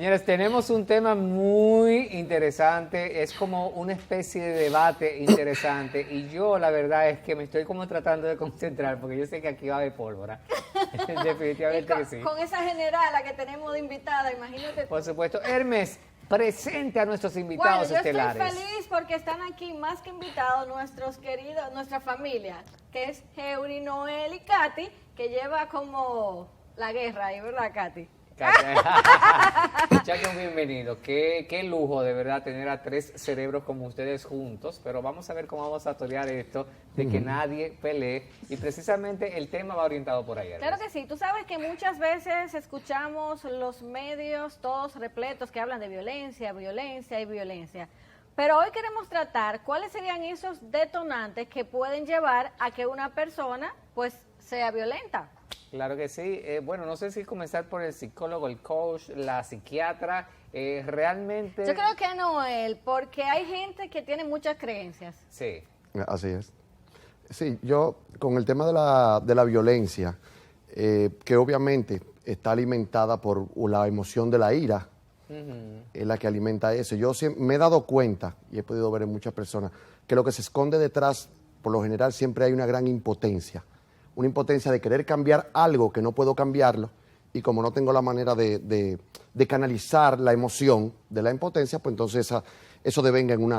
Señores, tenemos un tema muy interesante, es como una especie de debate interesante y yo la verdad es que me estoy como tratando de concentrar porque yo sé que aquí va a haber pólvora. Definitivamente que sí. Con esa generala que tenemos de invitada, imagínate. Por supuesto. Hermes, presente a nuestros invitados estelares. Yo estoy feliz porque están aquí más que invitados nuestros queridos, nuestra familia, que es Heuri, Noel y Katy, que lleva como la guerra ahí, ¿verdad, Katy? Muchachos, bienvenidos. Qué lujo de verdad tener a tres cerebros como ustedes juntos, pero vamos a ver cómo vamos a torear esto de que nadie pelee y precisamente el tema va orientado por ahí. Claro que sí, tú sabes que muchas veces escuchamos los medios todos repletos que hablan de violencia, violencia y violencia. Pero hoy queremos tratar cuáles serían esos detonantes que pueden llevar a que una persona pues sea violenta. Claro que sí. Bueno, no sé si comenzar por el psicólogo, el coach, la psiquiatra. Realmente... Yo creo que Noel, porque hay gente que tiene muchas creencias. Sí. Así es. Sí, yo con el tema de la violencia, que obviamente está alimentada por la emoción de la ira, es la que alimenta eso. Yo me he dado cuenta, y he podido ver en muchas personas, que lo que se esconde detrás, por lo general, siempre hay una gran impotencia. Una impotencia de querer cambiar algo que no puedo cambiarlo, y como no tengo la manera de canalizar la emoción de la impotencia, pues entonces eso devenga en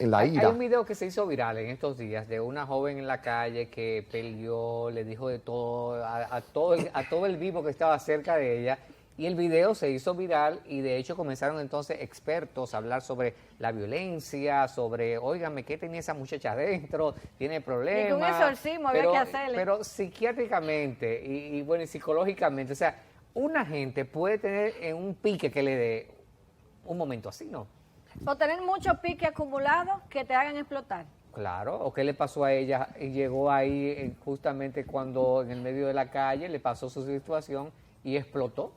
la ira. Hay un video que se hizo viral en estos días de una joven en la calle que peleó, le dijo de todo a todo el vivo que estaba cerca de ella. Y el video se hizo viral y de hecho comenzaron entonces expertos a hablar sobre la violencia, sobre, óigame, ¿qué tenía esa muchacha adentro? ¿Tiene problemas? Ningún exorcismo había que hacerle. Pero psiquiátricamente y bueno, y psicológicamente, o sea, una gente puede tener en un pique que le dé un momento así, ¿no? O tener mucho pique acumulado que te hagan explotar. Claro, o qué le pasó a ella, y llegó ahí justamente cuando en el medio de la calle le pasó su situación y explotó.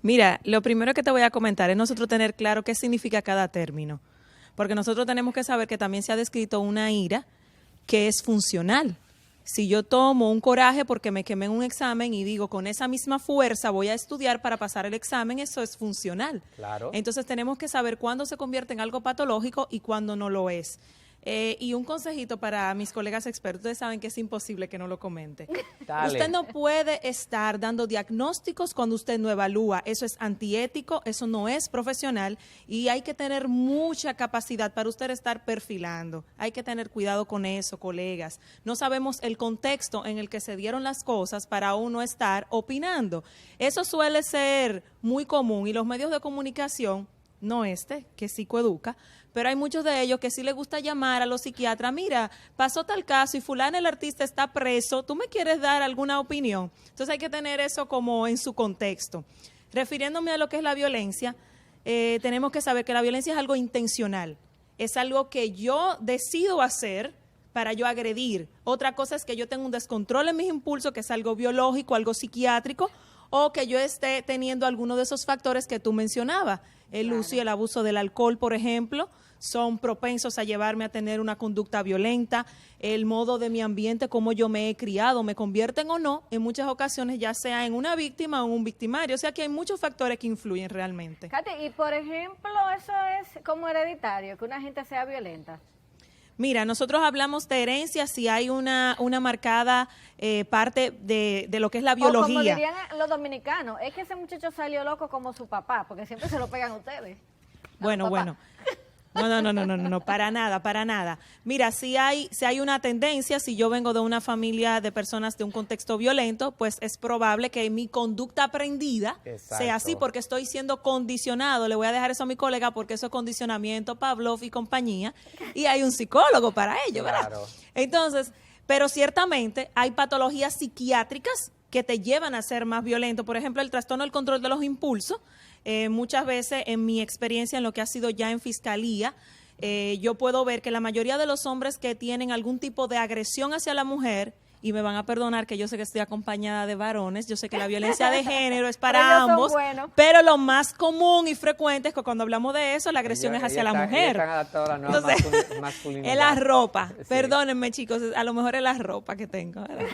Mira, lo primero que te voy a comentar es nosotros tener claro qué significa cada término, porque nosotros tenemos que saber que también se ha descrito una ira que es funcional. Si yo tomo un coraje porque me quemé en un examen y digo con esa misma fuerza voy a estudiar para pasar el examen, eso es funcional. Claro. Entonces tenemos que saber cuándo se convierte en algo patológico y cuándo no lo es. Y un consejito para mis colegas expertos, ustedes saben que es imposible que no lo comente. Dale. Usted no puede estar dando diagnósticos cuando usted no evalúa, eso es antiético, eso no es profesional y hay que tener mucha capacidad para usted estar perfilando. Hay que tener cuidado con eso, colegas. No sabemos el contexto en el que se dieron las cosas para uno estar opinando. Eso suele ser muy común y los medios de comunicación, no que psicoeduca, pero hay muchos de ellos que sí les gusta llamar a los psiquiatras, mira, pasó tal caso y fulano el artista está preso, ¿tú me quieres dar alguna opinión? Entonces hay que tener eso como en su contexto. Refiriéndome a lo que es la violencia, tenemos que saber que la violencia es algo intencional, es algo que yo decido hacer para yo agredir. Otra cosa es que yo tengo un descontrol en mis impulsos, que es algo biológico, algo psiquiátrico, o que yo esté teniendo alguno de esos factores que tú mencionabas. El uso y el abuso del alcohol, por ejemplo, son propensos a llevarme a tener una conducta violenta. El modo de mi ambiente, cómo yo me he criado, me convierten o no, en muchas ocasiones, ya sea en una víctima o en un victimario. O sea que hay muchos factores que influyen realmente. Katy, y por ejemplo, eso es como hereditario, que una gente sea violenta. Mira, nosotros hablamos de herencia si hay una marcada parte de lo que es la biología. O como dirían los dominicanos, es que ese muchacho salió loco como su papá, porque siempre se lo pegan ustedes. Bueno. No, para nada. Mira, si hay una tendencia, si yo vengo de una familia de personas de un contexto violento, pues es probable que mi conducta aprendida sea así, porque estoy siendo condicionado. Le voy a dejar eso a mi colega porque eso es condicionamiento, Pavlov y compañía, y hay un psicólogo para ello, ¿verdad? Claro. Entonces, pero ciertamente hay patologías psiquiátricas que te llevan a ser más violento. Por ejemplo, el trastorno del control de los impulsos. Muchas veces en mi experiencia en lo que ha sido ya en fiscalía, yo puedo ver que la mayoría de los hombres que tienen algún tipo de agresión hacia la mujer, y me van a perdonar que yo sé que estoy acompañada de varones, yo sé que la violencia de género es para ambos, pero lo más común y frecuente es que cuando hablamos de eso, la agresión es hacia la mujer. Entonces, es la ropa, sí. Perdónenme chicos, a lo mejor es la ropa que tengo, ¿verdad?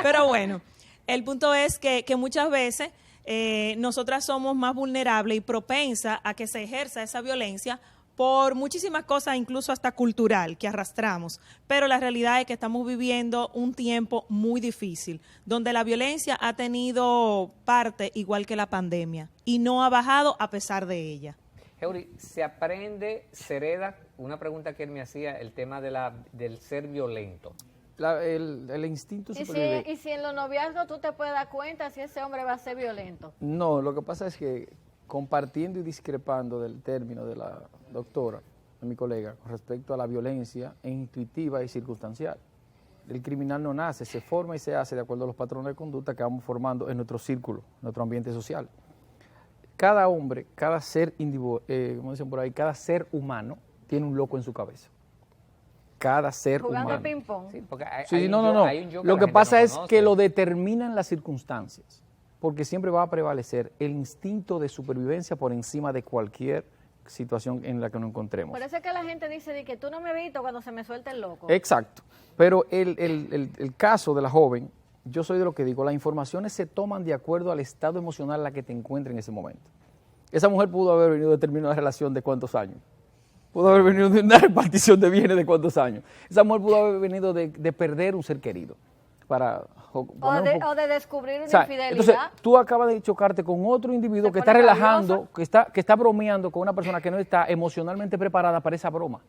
Pero bueno, el punto es que muchas veces nosotras somos más vulnerables y propensas a que se ejerza esa violencia por muchísimas cosas, incluso hasta cultural, que arrastramos. Pero la realidad es que estamos viviendo un tiempo muy difícil, donde la violencia ha tenido parte igual que la pandemia y no ha bajado a pesar de ella. Eury, ¿se aprende, se hereda? Una pregunta que él me hacía, el tema del ser violento. El instinto supervivencia. Y si en los noviazgos tú te puedes dar cuenta si ese hombre va a ser violento. No, lo que pasa es que compartiendo y discrepando del término de la doctora, de mi colega, con respecto a la violencia, es intuitiva y circunstancial. El criminal no nace, se forma y se hace de acuerdo a los patrones de conducta que vamos formando en nuestro círculo, en nuestro ambiente social. Cada hombre, cada ser individual, como dicen por ahí, cada ser humano tiene un loco en su cabeza. Cada ser Jugando humano. ping-pong. Sí, porque hay un yo Lo la que gente pasa no es conoce. que lo determinan las circunstancias, porque siempre va a prevalecer el instinto de supervivencia por encima de cualquier situación en la que nos encontremos. Por eso es que la gente dice de que tú no me has visto cuando se me suelta el loco. Exacto. Pero el caso de la joven, yo soy de lo que digo, las informaciones se toman de acuerdo al estado emocional en la que te encuentres en ese momento. Esa mujer pudo haber venido de terminar una relación de cuántos años. Pudo haber venido de una repartición de bienes de cuántos años. Esa mujer pudo haber venido de perder un ser querido. O de descubrir una O sea, infidelidad. entonces, tú acabas de chocarte con otro individuo Se que está pone relajando, que está bromeando con una persona que no está emocionalmente preparada para esa broma.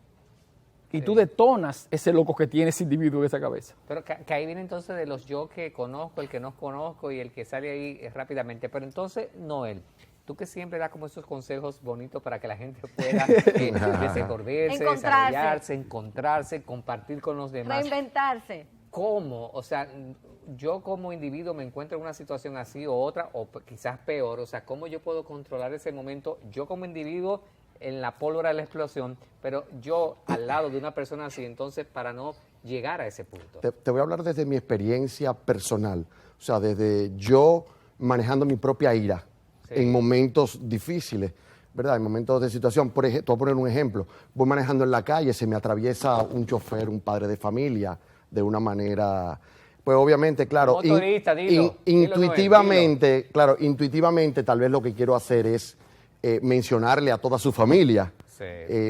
Y tú detonas ese loco que tiene ese individuo en esa cabeza. Pero que ahí viene entonces de los yo que conozco, el que no conozco y el que sale ahí rápidamente. Pero entonces, Noel, tú que siempre das como esos consejos bonitos para que la gente pueda desacordarse, desarrollarse, encontrarse, compartir con los demás. Reinventarse. ¿Cómo? O sea, yo como individuo me encuentro en una situación así o otra, o quizás peor. O sea, ¿cómo yo puedo controlar ese momento? Yo como individuo en la pólvora de la explosión, pero yo al lado de una persona así, entonces para no llegar a ese punto. Te voy a hablar desde mi experiencia personal, o sea, desde yo manejando mi propia ira en momentos difíciles, ¿verdad? En momentos de situación. Por ejemplo, te voy a poner un ejemplo. Voy manejando en la calle, se me atraviesa un chofer, un padre de familia, de una manera, pues obviamente, claro, Motorista, dilo, intuitivamente, claro, intuitivamente tal vez lo que quiero hacer es mencionarle a toda su familia. Sí.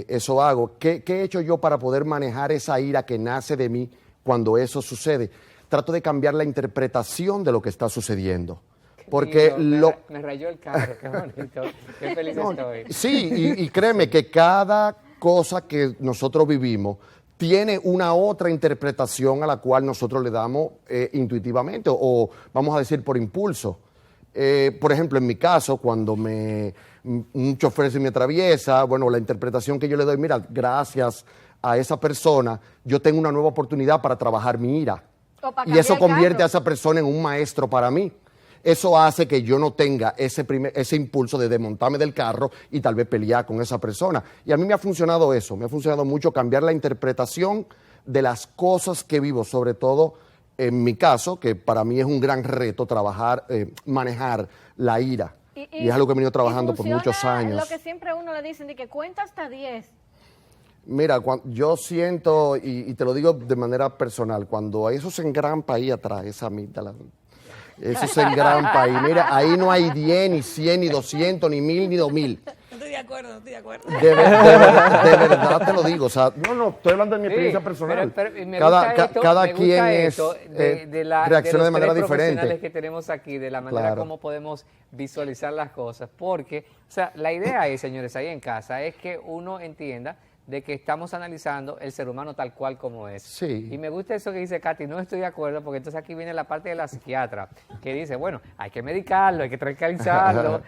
Eso hago. ¿Qué he hecho yo para poder manejar esa ira que nace de mí cuando eso sucede? Trato de cambiar la interpretación de lo que está sucediendo. Porque me rayó el carro, qué bonito, qué feliz estoy. Sí, y créeme que cada cosa que nosotros vivimos tiene una otra interpretación a la cual nosotros le damos intuitivamente o vamos a decir por impulso. Por ejemplo, en mi caso, cuando un chofer se me atraviesa, bueno, la interpretación que yo le doy, mira, gracias a esa persona, yo tengo una nueva oportunidad para trabajar mi ira. Y eso convierte a esa persona en un maestro para mí. Eso hace que yo no tenga ese impulso de desmontarme del carro y tal vez pelear con esa persona. Y a mí me ha funcionado eso, me ha funcionado mucho cambiar la interpretación de las cosas que vivo, sobre todo en mi caso, que para mí es un gran reto manejar la ira. Y es algo que he venido trabajando por muchos años. Lo que siempre a uno le dicen, de que cuenta hasta 10. Mira, yo siento, y te lo digo de manera personal, cuando eso se engrampa ahí atrás, esa amígdala, eso se engrampa ahí, mira, ahí no hay 10, ni 100, ni 200, ni 1000, ni 2000. No estoy de acuerdo, no estoy de acuerdo. De verdad te lo digo, o sea, no, estoy hablando de mi experiencia personal. Pero me gusta cada quien reacciona de manera diferente. Que tenemos aquí, de la manera Claro. como podemos visualizar las cosas, porque, o sea, la idea es, señores, ahí en casa, es que uno entienda de que estamos analizando el ser humano tal cual como es. Sí. Y me gusta eso que dice Katy, no estoy de acuerdo, porque entonces aquí viene la parte de la psiquiatra, que dice, bueno, hay que medicarlo, hay que tranquilizarlo.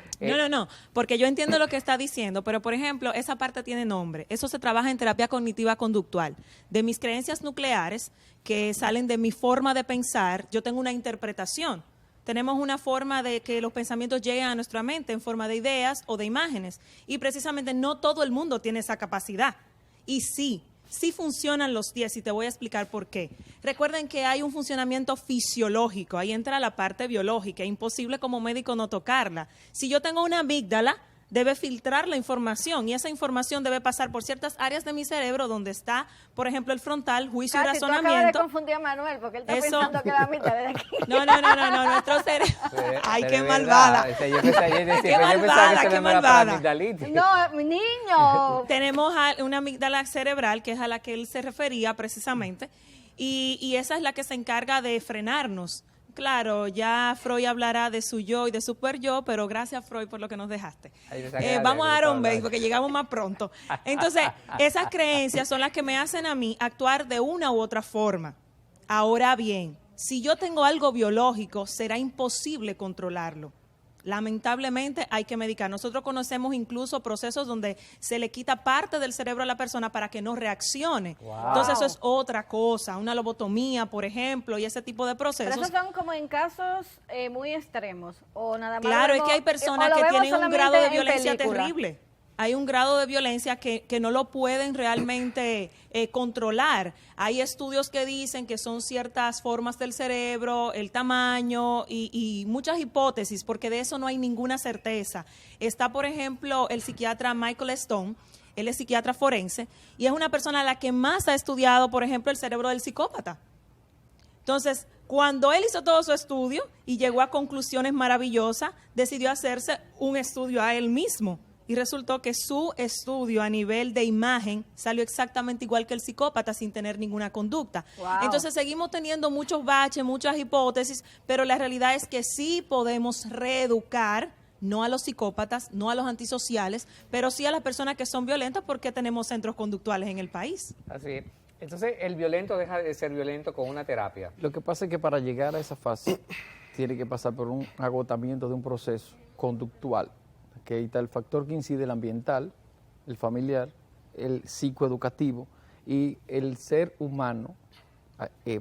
No, porque yo entiendo lo que está diciendo, pero por ejemplo, esa parte tiene nombre. Eso se trabaja en terapia cognitiva conductual. De mis creencias nucleares, que salen de mi forma de pensar, yo tengo una interpretación. Tenemos una forma de que los pensamientos lleguen a nuestra mente en forma de ideas o de imágenes. Y precisamente no todo el mundo tiene esa capacidad. Y sí funcionan los 10 y te voy a explicar por qué. Recuerden que hay un funcionamiento fisiológico, ahí entra la parte biológica, es imposible como médico no tocarla. Si yo tengo una amígdala, debe filtrar la información y esa información debe pasar por ciertas áreas de mi cerebro donde está, por ejemplo, el frontal, juicio y Katy, tú acabas de razonamiento. confundir a Manuel porque él está Eso- pensando que la mitad de aquí. No, nuestro cerebro. Ay, Pero qué es malvada. verdad, o sea, yo pensaba, yo decía, Qué pero yo pensaba malvada, que qué eso era para malvada. la amigdalitis. No, mi niño. Tenemos una amígdala cerebral, que es a la que él se refería precisamente, y esa es la que se encarga de frenarnos. Claro, ya Freud hablará de su yo y de super yo, pero gracias Freud por lo que nos dejaste. Ahí me saqué Vamos de a Aaron Bay hablar. porque llegamos más pronto. Entonces, esas creencias son las que me hacen a mí actuar de una u otra forma. Ahora bien, si yo tengo algo biológico, será imposible controlarlo. Lamentablemente hay que medicar. Nosotros conocemos incluso procesos donde se le quita parte del cerebro a la persona para que no reaccione. Wow. Entonces eso es otra cosa, una lobotomía, por ejemplo, y ese tipo de Pero procesos. esos son como en casos muy extremos o nada más. Claro, es vemos- que hay o personas lo que vemos tienen un solamente grado de en violencia película. terrible. Hay un grado de violencia que no lo pueden realmente controlar. Hay estudios que dicen que son ciertas formas del cerebro, el tamaño y muchas hipótesis, porque de eso no hay ninguna certeza. Está, por ejemplo, el psiquiatra Michael Stone. Él es psiquiatra forense y es una persona a la que más ha estudiado, por ejemplo, el cerebro del psicópata. Entonces, cuando él hizo todo su estudio y llegó a conclusiones maravillosas, decidió hacerse un estudio a él mismo. Y resultó que su estudio a nivel de imagen salió exactamente igual que el psicópata sin tener ninguna conducta. Wow. Entonces seguimos teniendo muchos baches, muchas hipótesis, pero la realidad es que sí podemos reeducar, no a los psicópatas, no a los antisociales, pero sí a las personas que son violentas porque tenemos centros conductuales en el país. Así es. Entonces, el violento deja de ser violento con una terapia. Lo que pasa es que para llegar a esa fase tiene que pasar por un agotamiento de un proceso conductual, que ahí está el factor que incide, el ambiental, el familiar, el psicoeducativo, y el ser humano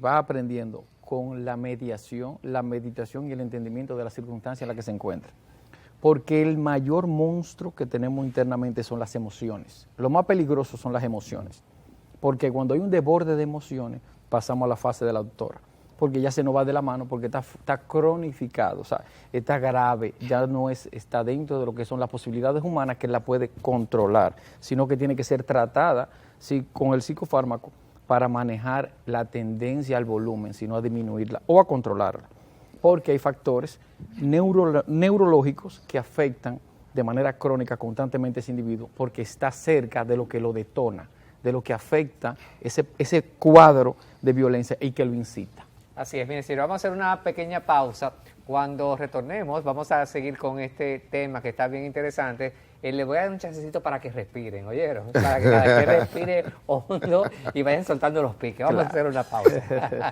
va aprendiendo con la mediación, la meditación y el entendimiento de las circunstancias en las que se encuentra. Porque el mayor monstruo que tenemos internamente son las emociones. Lo más peligroso son las emociones. Porque cuando hay un desborde de emociones, pasamos a la fase de la doctora. Porque ya se nos va de la mano, porque está cronificado, o sea, está grave, ya no está dentro de lo que son las posibilidades humanas que la puede controlar, sino que tiene que ser tratada con el psicofármaco para manejar la tendencia al volumen, sino a disminuirla o a controlarla. Porque hay factores neurológicos que afectan de manera crónica constantemente a ese individuo, porque está cerca de lo que lo detona, de lo que afecta ese cuadro de violencia y que lo incita. Así es, miren, si vamos a hacer una pequeña pausa. Cuando retornemos, vamos a seguir con este tema que está bien interesante. Le voy a dar un chancecito para que respiren, ¿oyeron? Para que cada quien respire hondo y vayan soltando los piques. Vamos a hacer una pausa.